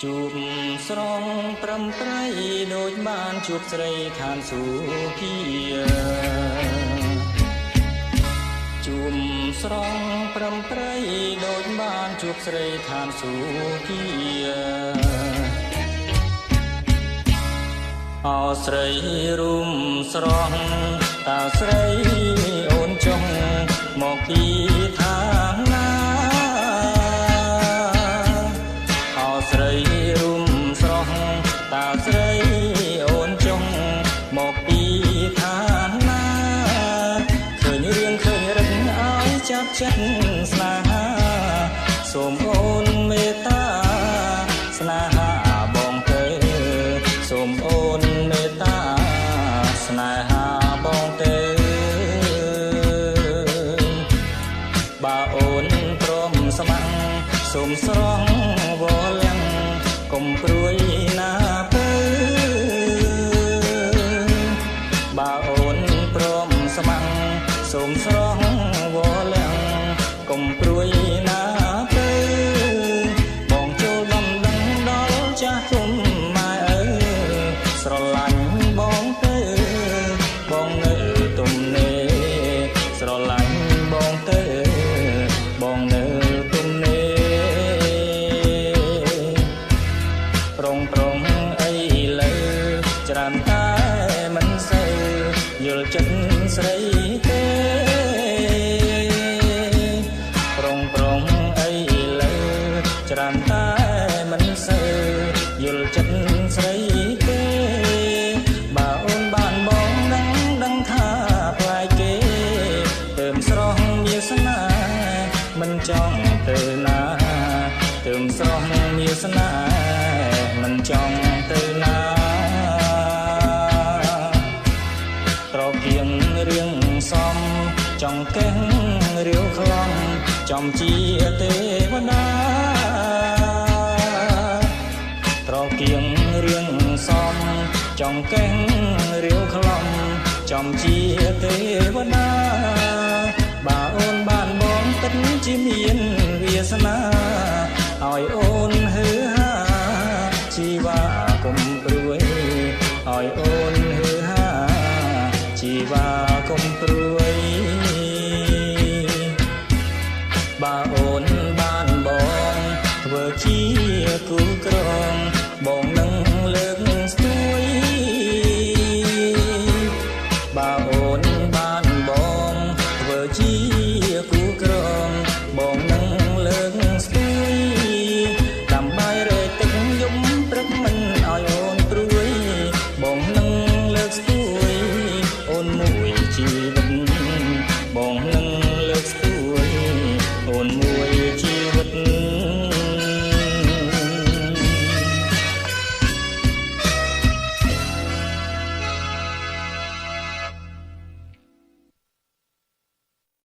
ជួបស្រងប្រំប្រៃដូចបានជួបស្រីឋានសុភាជួបស្រងប្រំប្រៃដូចបានជួបស្រីឋានសុភាអោស្រីរុំស្រងតើស្រីអូនចុងមកពីឋានណាអោស្រីរុំស្រងតើស្រីអូនចុងមកពីឋានណាឃើញរឿងឃើញរឹកឲ្យចាប់ចិត្តស្នេហាសូមអូនមេត្តាស្នេហាបងទៅសូមអូនមេត្តាស្នេហាបងទៅបើអូនព្រមស្ម័គ្រសូមស្រងវល់កុំព្រួយណាទៅបើអូនព្រមស្ម័គ្រសូមស្រងវល់កុំព្រួយណាទៅបងចូលដំណឹងដល់ចាស់ទុំម៉ែអើស្រឡាញ់បងទៅបងនៅទុំនេស្រឡាញ់បងទៅបងនៅទុំនេប្រងអីលើច្រើនតែមិនសូវយល់ចិត្តស្រីទេប្រងអីលើច្រើនតែមិនសូវយល់ចិត្តស្រីទេបើអូនបានបងដឹងថាផ្លែគេទើបស្រស់មានស្នេហ៍មិនចង់ទៅណាទើបស្រស់មានស្នេហ៍មិនចង់ទៅណាត្រកៀងរៀងសំចង់កេះរាវខ្លំចំជាទេវតាត្រកៀងរៀងសំចង់កេះរាវខ្លំចំជាទេវតាបើអូនបានបងពិតជាមានវាសនាឲ្យអូនហឺហាជីវ៉ាកុំព្រួយឲ្យអូនហឺហាជីវ៉ាកុំព្រួយបើអូនបានបងធ្វើជាគូក្រង